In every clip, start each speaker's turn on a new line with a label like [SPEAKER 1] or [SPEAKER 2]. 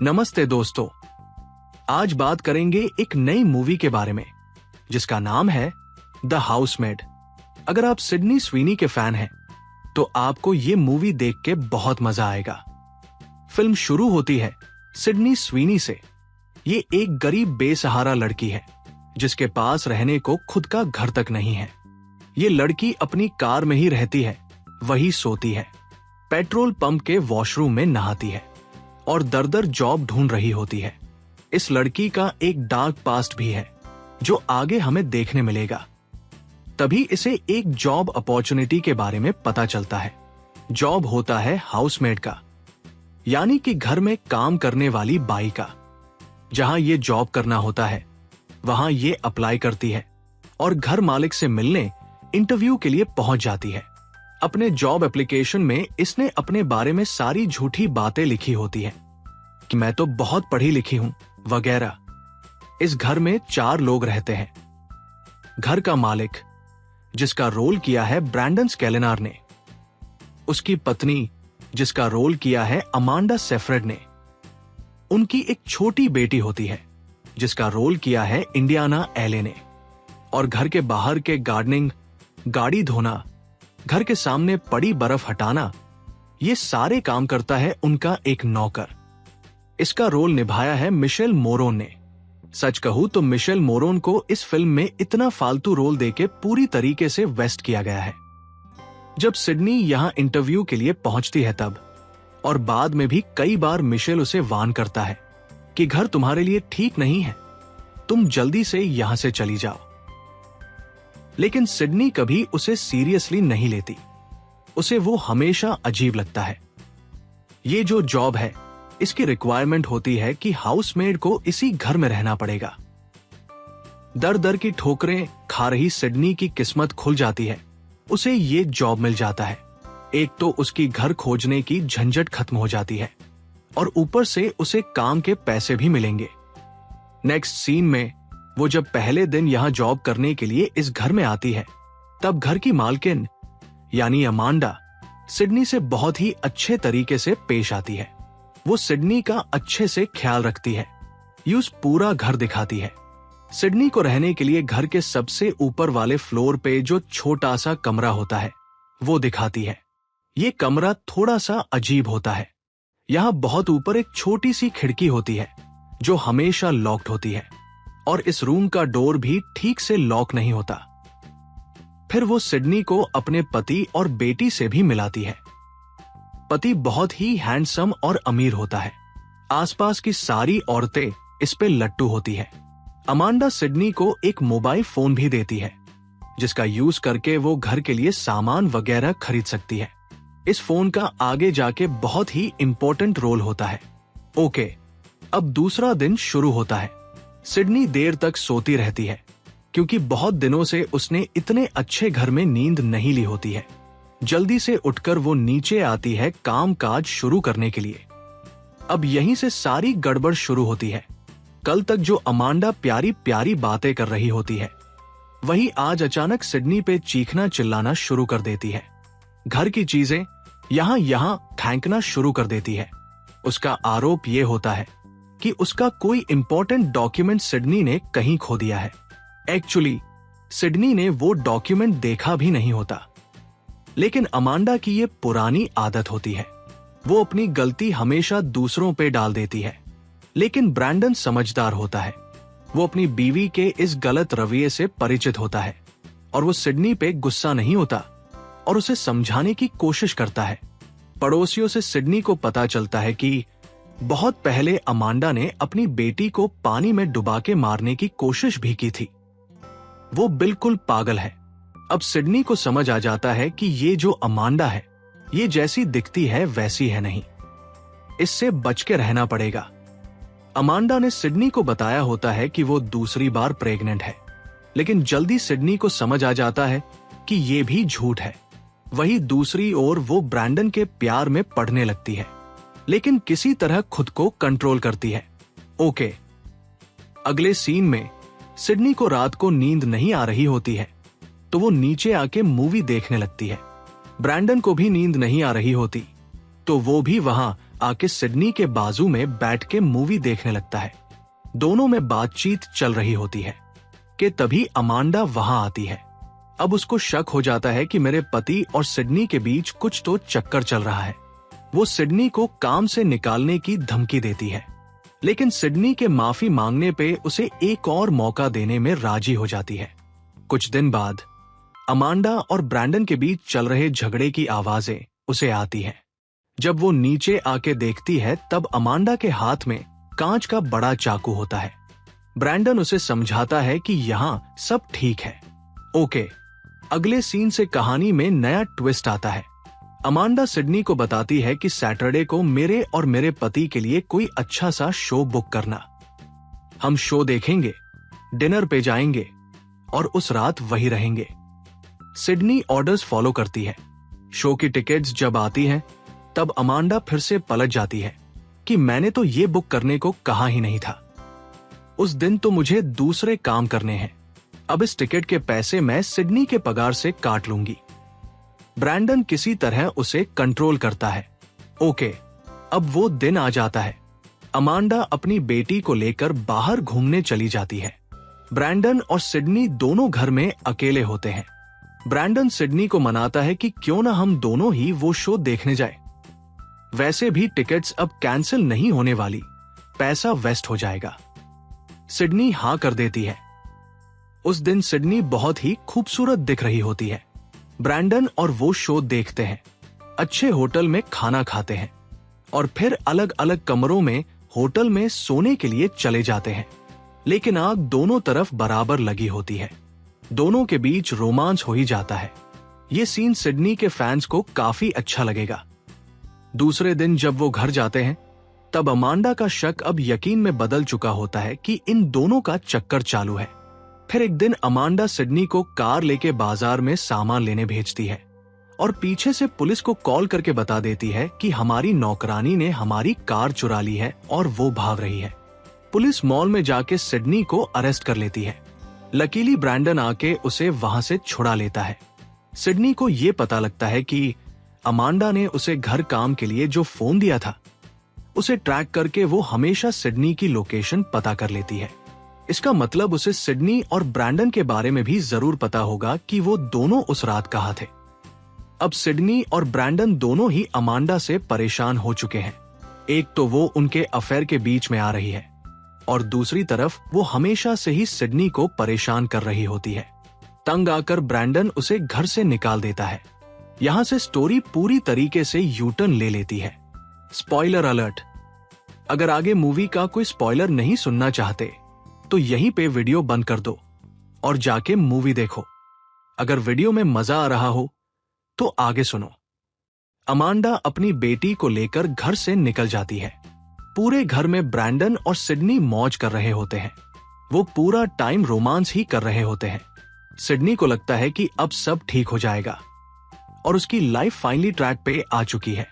[SPEAKER 1] नमस्ते दोस्तों, आज बात करेंगे एक नई मूवी के बारे में जिसका नाम है द हाउसमेड। अगर आप सिडनी स्वीनी के फैन हैं तो आपको ये मूवी देख के बहुत मजा आएगा। फिल्म शुरू होती है सिडनी स्वीनी से। ये एक गरीब बेसहारा लड़की है जिसके पास रहने को खुद का घर तक नहीं है। ये लड़की अपनी कार में ही रहती है, वही सोती है, पेट्रोल पंप के वॉशरूम में नहाती है और दर जॉब ढूंढ रही होती है। इस लड़की का एक डार्क पास्ट भी है जो आगे हमें देखने मिलेगा। तभी इसे एक जॉब अपॉर्चुनिटी के बारे में पता चलता है। जॉब होता है हाउसमेड का, यानी कि घर में काम करने वाली बाई का। जहां ये जॉब करना होता है वहां ये अप्लाई करती है और घर मालिक से मिलने इंटरव्यू के लिए पहुंच जाती है। अपने जॉब एप्लीकेशन में इसने अपने बारे में सारी झूठी बातें लिखी होती हैं कि मैं तो बहुत पढ़ी लिखी हूं वगैरह। इस घर में 4 लोग रहते हैं। घर का मालिक, जिसका रोल किया है ब्रैंडन स्केलेनार ने, उसकी पत्नी, जिसका रोल किया है अमांडा सेफ्रेड ने, उनकी एक छोटी बेटी होती है जिसका रोल किया है इंडियाना एले ने, और घर के बाहर के गार्डनिंग, गाड़ी धोना, घर के सामने पड़ी बर्फ हटाना, ये सारे काम करता है उनका एक नौकर। इसका रोल निभाया है मिशेल मोरोन ने। सच कहूं तो मिशेल मोरोन को इस फिल्म में इतना फालतू रोल देके पूरी तरीके से वेस्ट किया गया है। जब सिडनी यहां इंटरव्यू के लिए पहुंचती है तब, और बाद में भी कई बार मिशेल उसे वार्न करता है कि घर तुम्हारे लिए ठीक नहीं है, तुम जल्दी से यहां से चली जाओ। लेकिन सिडनी कभी उसे सीरियसली नहीं लेती। उसे वो हमेशा अजीब लगता है। ये जो जॉब है इसकी रिक्वायरमेंट होती है कि हाउसमेड को इसी घर में रहना पड़ेगा। दर की ठोकरें खा रही सिडनी की किस्मत खुल जाती है। उसे ये जॉब मिल जाता है। एक तो उसकी घर खोजने की झंझट खत्म हो जाती है और ऊपर से उसे काम के पैसे भी मिलेंगे। नेक्स्ट सीन में वो जब पहले दिन यहां जॉब करने के लिए इस घर में आती है तब घर की मालकिन यानी अमांडा सिडनी से बहुत ही अच्छे तरीके से पेश आती है। वो सिडनी का अच्छे से ख्याल रखती है, यूज पूरा घर दिखाती है। सिडनी को रहने के लिए घर के सबसे ऊपर वाले फ्लोर पे जो छोटा सा कमरा होता है वो दिखाती है। ये कमरा थोड़ा सा अजीब होता है। यहाँ बहुत ऊपर एक छोटी सी खिड़की होती है जो हमेशा लॉक्ड होती है और इस रूम का डोर भी ठीक से लॉक नहीं होता। फिर वो सिडनी को अपने पति और बेटी से भी मिलाती है। पति बहुत ही हैंडसम और अमीर होता है। आसपास की सारी औरतें इस पे लट्टू होती है। अमांडा सिडनी को एक मोबाइल फोन भी देती है जिसका यूज करके वो घर के लिए सामान वगैरह खरीद सकती है। इस फोन का आगे जाके बहुत ही इंपॉर्टेंट रोल होता है। ओके, अब दूसरा दिन शुरू होता है। सिडनी देर तक सोती रहती है क्योंकि बहुत दिनों से उसने इतने अच्छे घर में नींद नहीं ली होती है। जल्दी से उठकर वो नीचे आती है काम काज शुरू करने के लिए। अब यहीं से सारी गड़बड़ शुरू होती है। कल तक जो अमांडा प्यारी प्यारी बातें कर रही होती है वही आज अचानक सिडनी पे चीखना चिल्लाना शुरू कर देती है। घर की चीजें यहां फेंकना शुरू कर देती है। उसका आरोप ये होता है कि उसका कोई इंपॉर्टेंट डॉक्यूमेंट सिडनी ने कहीं खो दिया है। एक्चुअली सिडनी ने वो डॉक्यूमेंट देखा भी नहीं होता। लेकिन अमांडा की ये पुरानी आदत होती है। वो अपनी गलती हमेशा दूसरों पे डाल देती है। लेकिन ब्रैंडन समझदार होता है। वो अपनी बीवी के इस गलत रवैये से परिचित होता है और वो सिडनी पे गुस्सा नहीं होता और उसे समझाने की कोशिश करता है। पड़ोसियों से सिडनी को पता चलता है कि बहुत पहले अमांडा ने अपनी बेटी को पानी में डुबा के मारने की कोशिश भी की थी। वो बिल्कुल पागल है। अब सिडनी को समझ आ जाता है कि ये जो अमांडा है ये जैसी दिखती है वैसी है नहीं, इससे बच के रहना पड़ेगा। अमांडा ने सिडनी को बताया होता है कि वो दूसरी बार प्रेग्नेंट है, लेकिन जल्दी सिडनी को समझ आ जाता है कि ये भी झूठ है। वही दूसरी ओर वो ब्रैंडन के प्यार में पड़ने लगती है, लेकिन किसी तरह खुद को कंट्रोल करती है। ओके, अगले सीन में सिडनी को रात को नींद नहीं आ रही होती है तो वो नीचे आके मूवी देखने लगती है। ब्रैंडन को भी नींद नहीं आ रही होती तो वो भी वहां आके सिडनी के बाजू में बैठ के मूवी देखने लगता है। दोनों में बातचीत चल रही होती है कि तभी अमांडा वहां आती है। अब उसको शक हो जाता है कि मेरे पति और सिडनी के बीच कुछ तो चक्कर चल रहा है। वो सिडनी को काम से निकालने की धमकी देती है, लेकिन सिडनी के माफी मांगने पे उसे एक और मौका देने में राजी हो जाती है। कुछ दिन बाद अमांडा और ब्रैंडन के बीच चल रहे झगड़े की आवाजें उसे आती हैं। जब वो नीचे आके देखती है तब अमांडा के हाथ में कांच का बड़ा चाकू होता है। ब्रैंडन उसे समझाता है कि यहाँ सब ठीक है। ओके, अगले सीन से कहानी में नया ट्विस्ट आता है। अमांडा सिडनी को बताती है कि सैटरडे को मेरे और मेरे पति के लिए कोई अच्छा सा शो बुक करना। हम शो देखेंगे, डिनर पे जाएंगे और उस रात वही रहेंगे। सिडनी ऑर्डर्स फॉलो करती है। शो की टिकट्स जब आती हैं तब अमांडा फिर से पलट जाती है कि मैंने तो ये बुक करने को कहा ही नहीं था। उस दिन तो मुझे दूसरे काम करने हैं। अब इस टिकट के पैसे मैं सिडनी के पगार से काट लूंगी। ब्रैंडन किसी तरह उसे कंट्रोल करता है। ओके, अब वो दिन आ जाता है। अमांडा अपनी बेटी को लेकर बाहर घूमने चली जाती है। ब्रैंडन और सिडनी दोनों घर में अकेले होते हैं। ब्रैंडन सिडनी को मनाता है कि क्यों ना हम दोनों ही वो शो देखने जाए। वैसे भी टिकट्स अब कैंसिल नहीं होने वाली, पैसा वेस्ट हो जाएगा। सिडनी हाँ कर देती है। उस दिन सिडनी बहुत ही खूबसूरत दिख रही होती है। ब्रैंडन और वो शो देखते हैं, अच्छे होटल में खाना खाते हैं और फिर अलग अलग कमरों में होटल में सोने के लिए चले जाते हैं। लेकिन आग दोनों तरफ बराबर लगी होती है। दोनों के बीच रोमांस हो ही जाता है। ये सीन सिडनी के फैंस को काफी अच्छा लगेगा। दूसरे दिन जब वो घर जाते हैं तब अमांडा का शक अब यकीन में बदल चुका होता है कि इन दोनों का चक्कर चालू है। फिर एक दिन अमांडा सिडनी को कार लेके बाजार में सामान लेने भेजती है और पीछे से पुलिस को कॉल करके बता देती है कि हमारी नौकरानी ने हमारी कार चुरा ली है और वो भाग रही है। पुलिस मॉल में जाके सिडनी को अरेस्ट कर लेती है। लकीली ब्रैंडन आके उसे वहां से छुड़ा लेता है। सिडनी को ये पता लगता है कि अमांडा ने उसे घर काम के लिए जो फोन दिया था उसे ट्रैक करके वो हमेशा सिडनी की लोकेशन पता कर लेती है। इसका मतलब उसे सिडनी और ब्रैंडन के बारे में भी जरूर पता होगा कि वो दोनों उस रात कहाँ थे। अब सिडनी और ब्रैंडन दोनों ही अमांडा से परेशान हो चुके हैं। एक तो वो उनके अफेयर के बीच में आ रही है और दूसरी तरफ वो हमेशा से ही सिडनी को परेशान कर रही होती है। तंग आकर ब्रैंडन उसे घर से निकाल देता है। यहाँ से स्टोरी पूरी तरीके से यूटर्न ले लेती है। स्पॉइलर अलर्ट, अगर आगे मूवी का कोई स्पॉइलर नहीं सुनना चाहते तो यहीं पे वीडियो बंद कर दो और जाके मूवी देखो। अगर वीडियो में मजा आ रहा हो तो आगे सुनो। अमांडा अपनी बेटी को लेकर घर से निकल जाती है। पूरे घर में ब्रैंडन और सिडनी मौज कर रहे होते हैं। वो पूरा टाइम रोमांस ही कर रहे होते हैं। सिडनी को लगता है कि अब सब ठीक हो जाएगा और उसकी लाइफ फाइनली ट्रैक पे आ चुकी है।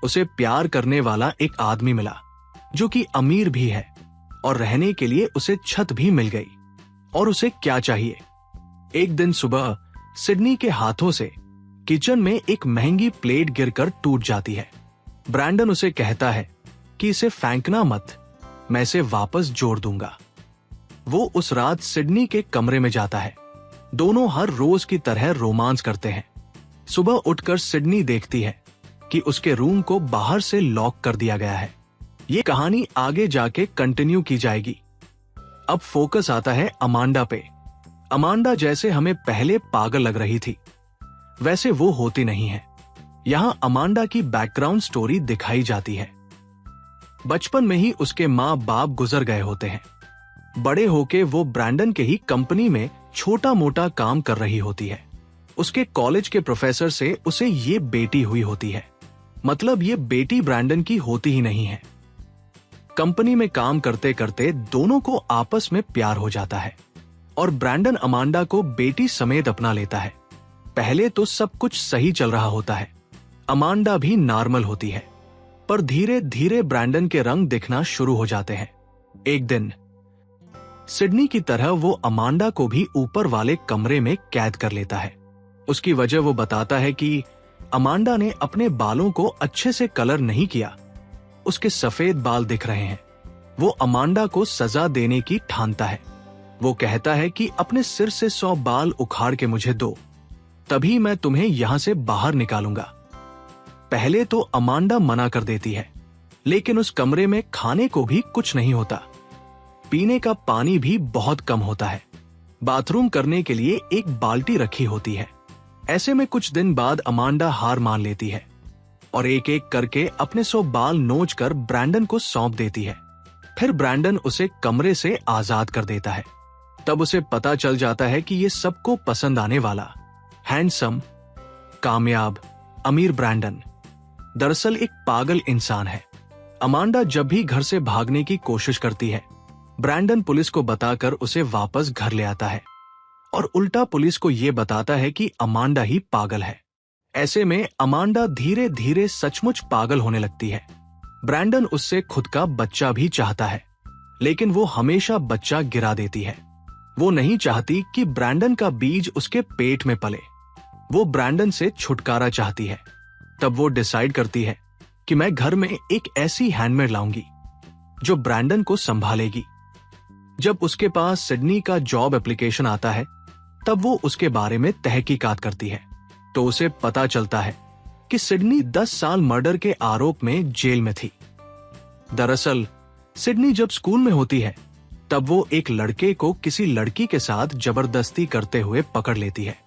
[SPEAKER 1] उसे प्यार करने वाला एक आदमी मिला जो कि अमीर भी है और रहने के लिए उसे छत भी मिल गई। और उसे क्या चाहिए? एक दिन सुबह सिडनी के हाथों से किचन में एक महंगी प्लेट गिरकर टूट जाती है। ब्रैंडन उसे कहता है कि इसे फेंकना मत, मैं इसे वापस जोड़ दूंगा। वो उस रात सिडनी के कमरे में जाता है। दोनों हर रोज की तरह रोमांस करते हैं। सुबह उठकर सिडनी देखती है कि उसके रूम को बाहर से लॉक कर दिया गया है। ये कहानी आगे जाके कंटिन्यू की जाएगी। अब फोकस आता है अमांडा पे। अमांडा जैसे हमें पहले पागल लग रही थी वैसे वो होती नहीं है। यहाँ अमांडा की बैकग्राउंड स्टोरी दिखाई जाती है। बचपन में ही उसके माँ बाप गुजर गए होते हैं। बड़े होके वो ब्रैंडन के ही कंपनी में छोटा मोटा काम कर रही होती है। उसके कॉलेज के प्रोफेसर से उसे ये बेटी हुई होती है। मतलब ये बेटी ब्रैंडन की होती ही नहीं है। कंपनी में काम करते करते दोनों को आपस में प्यार हो जाता है और ब्रैंडन अमांडा को बेटी समेत अपना लेता है। पहले तो सब कुछ सही चल रहा होता है। अमांडा भी नॉर्मल होती है, पर धीरे धीरे ब्रैंडन के रंग दिखना शुरू हो जाते हैं। एक दिन सिडनी की तरह वो अमांडा को भी ऊपर वाले कमरे में कैद कर लेता है। उसकी वजह वो बताता है कि अमांडा ने अपने बालों को अच्छे से कलर नहीं किया उसके सफेद बाल दिख रहे हैं। वो अमांडा को सजा देने की ठानता है। वो कहता है कि अपने सिर से 100 बाल उखाड़ के मुझे दो, तभी मैं तुम्हें यहां से बाहर निकालूंगा। पहले तो अमांडा मना कर देती है, लेकिन उस कमरे में खाने को भी कुछ नहीं होता। पीने का पानी भी बहुत कम होता है। बाथरूम करने के लिए एक बाल्टी रखी होती है। ऐसे में कुछ दिन बाद अमांडा हार मान लेती है और एक एक करके अपने 100 बाल नोच कर ब्रैंडन को सौंप देती है। फिर ब्रैंडन उसे कमरे से आजाद कर देता है। तब उसे पता चल जाता है कि ये सबको पसंद आने वाला हैंडसम, कामयाब, अमीर ब्रैंडन दरअसल एक पागल इंसान है। अमांडा जब भी घर से भागने की कोशिश करती है, ब्रैंडन पुलिस को बताकर उसे वापस घर ले आता है और उल्टा पुलिस को यह बताता है कि अमांडा ही पागल है। ऐसे में अमांडा धीरे धीरे सचमुच पागल होने लगती है। ब्रैंडन उससे खुद का बच्चा भी चाहता है, लेकिन वो हमेशा बच्चा गिरा देती है। वो नहीं चाहती कि ब्रैंडन का बीज उसके पेट में पले। वो ब्रैंडन से छुटकारा चाहती है। तब वो डिसाइड करती है कि मैं घर में एक ऐसी हैंडमेड लाऊंगी जो ब्रैंडन को संभालेगी। जब उसके पास सिडनी का जॉब एप्लीकेशन आता है, तब वो उसके बारे में तहकीकात करती है, तो उसे पता चलता है कि सिडनी 10 साल मर्डर के आरोप में जेल में थी। दरअसल सिडनी जब स्कूल में होती है, तब वो एक लड़के को किसी लड़की के साथ जबरदस्ती करते हुए पकड़ लेती है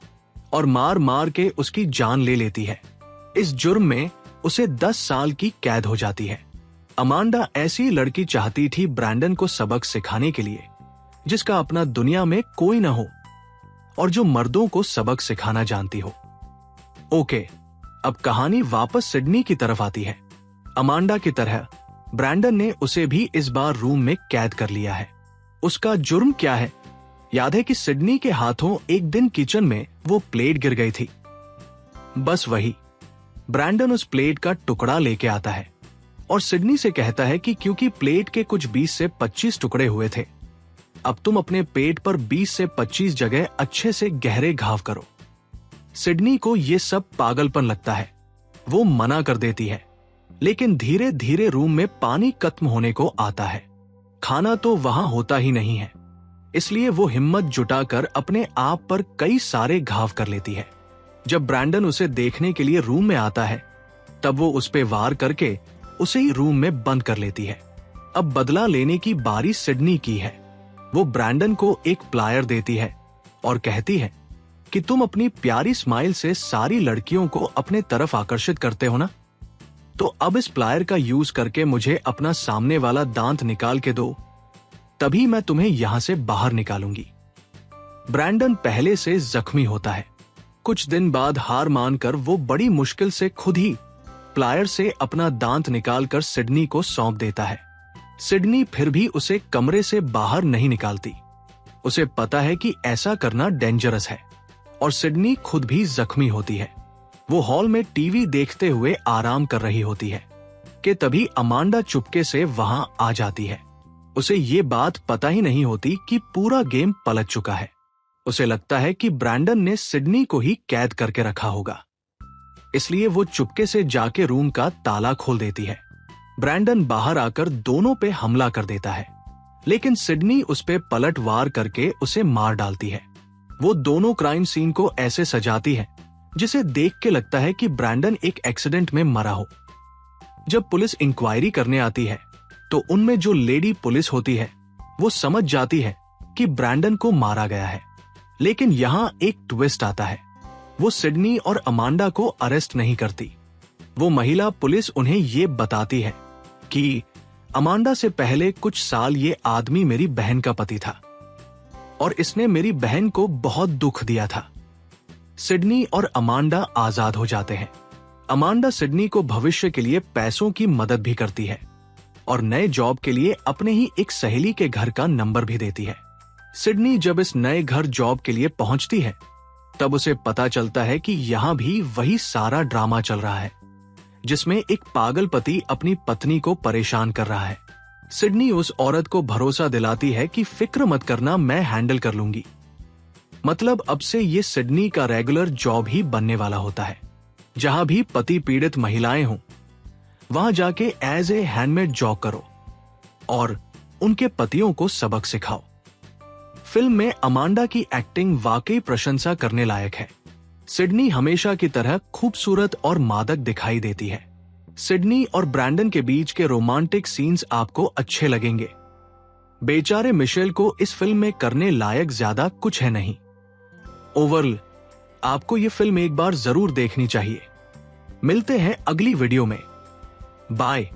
[SPEAKER 1] और मार मार के उसकी जान ले लेती है। इस जुर्म में उसे 10 साल की कैद हो जाती है। अमांडा ऐसी लड़की चाहती थी ब्रैंडन को सबक सिखाने के लिए, जिसका अपना दुनिया में कोई ना हो और जो मर्दों को सबक सिखाना जानती हो। ओके, अब कहानी वापस सिडनी की तरफ आती है। अमांडा की तरह ब्रैंडन ने उसे भी इस बार रूम में कैद कर लिया है। उसका जुर्म क्या है? याद है कि सिडनी के हाथों एक दिन किचन में वो प्लेट गिर गई थी। बस वही, ब्रैंडन उस प्लेट का टुकड़ा लेके आता है और सिडनी से कहता है कि क्योंकि प्लेट के कुछ 20 से 25 टुकड़े हुए थे, अब तुम अपने पेट पर 20 से 25 जगह अच्छे से गहरे घाव करो। सिडनी को ये सब पागलपन लगता है। वो मना कर देती है, लेकिन धीरे धीरे रूम में पानी खत्म होने को आता है। खाना तो वहां होता ही नहीं है, इसलिए वो हिम्मत जुटाकर अपने आप पर कई सारे घाव कर लेती है। जब ब्रैंडन उसे देखने के लिए रूम में आता है, तब वो उस पे वार करके उसे ही रूम में बंद कर लेती है। अब बदला लेने की बारी सिडनी की है। वो ब्रैंडन को एक प्लायर देती है और कहती है कि तुम अपनी प्यारी स्माइल से सारी लड़कियों को अपने तरफ आकर्षित करते हो ना, तो अब इस प्लायर का यूज करके मुझे अपना सामने वाला दांत निकाल के दो, तभी मैं तुम्हें यहां से बाहर निकालूंगी। ब्रैंडन पहले से जख्मी होता है। कुछ दिन बाद हार मानकर वो बड़ी मुश्किल से खुद ही प्लायर से अपना दांत निकालकर सिडनी को सौंप देता है। सिडनी फिर भी उसे कमरे से बाहर नहीं निकालती। उसे पता है कि ऐसा करना डेंजरस है और सिडनी खुद भी जख्मी होती है। वो हॉल में टीवी देखते हुए आराम कर रही होती है कि तभी अमांडा चुपके से वहां आ जाती है। उसे ये बात पता ही नहीं होती कि पूरा गेम पलट चुका है। उसे लगता है कि ब्रैंडन ने सिडनी को ही कैद करके रखा होगा, इसलिए वो चुपके से जाके रूम का ताला खोल देती है। ब्रैंडन बाहर आकर दोनों पे हमला कर देता है, लेकिन सिडनी उस पे पलट वार करके उसे मार डालती है। वो दोनों क्राइम सीन को ऐसे सजाती है जिसे देख के लगता है कि ब्रैंडन एक एक्सीडेंट में मरा हो। जब पुलिस इंक्वायरी करने आती है, तो उनमें जो लेडी पुलिस होती है, वो समझ जाती है कि ब्रैंडन को मारा गया है। लेकिन यहाँ एक ट्विस्ट आता है। वो सिडनी और अमांडा को अरेस्ट नहीं करती। वो महिला पुलिस उन्हें ये बताती है कि अमांडा से पहले कुछ साल ये आदमी मेरी बहन का पति था और इसने मेरी बहन को बहुत दुख दिया था। सिडनी और अमांडा आजाद हो जाते हैं। अमांडा सिडनी को भविष्य के लिए पैसों की मदद भी करती है और नए जॉब के लिए अपने ही एक सहेली के घर का नंबर भी देती है। सिडनी जब इस नए घर जॉब के लिए पहुंचती है, तब उसे पता चलता है कि यहाँ भी वही सारा ड्रामा चल रहा है, जिसमें एक पागल पति अपनी पत्नी को परेशान कर रहा है। सिडनी उस औरत को भरोसा दिलाती है कि फिक्र मत करना, मैं हैंडल कर लूंगी। मतलब अब से ये सिडनी का रेगुलर जॉब ही बनने वाला होता है। जहां भी पति पीड़ित महिलाएं हों, वहां जाके एज ए हैंडमेड जॉब करो और उनके पतियों को सबक सिखाओ। फिल्म में अमांडा की एक्टिंग वाकई प्रशंसा करने लायक है। सिडनी हमेशा की तरह खूबसूरत और मादक दिखाई देती है। सिडनी और ब्रैंडन के बीच के रोमांटिक सीन्स आपको अच्छे लगेंगे। बेचारे मिशेल को इस फिल्म में करने लायक ज्यादा कुछ है नहीं। ओवरऑल आपको ये फिल्म एक बार जरूर देखनी चाहिए। मिलते हैं अगली वीडियो में। बाय।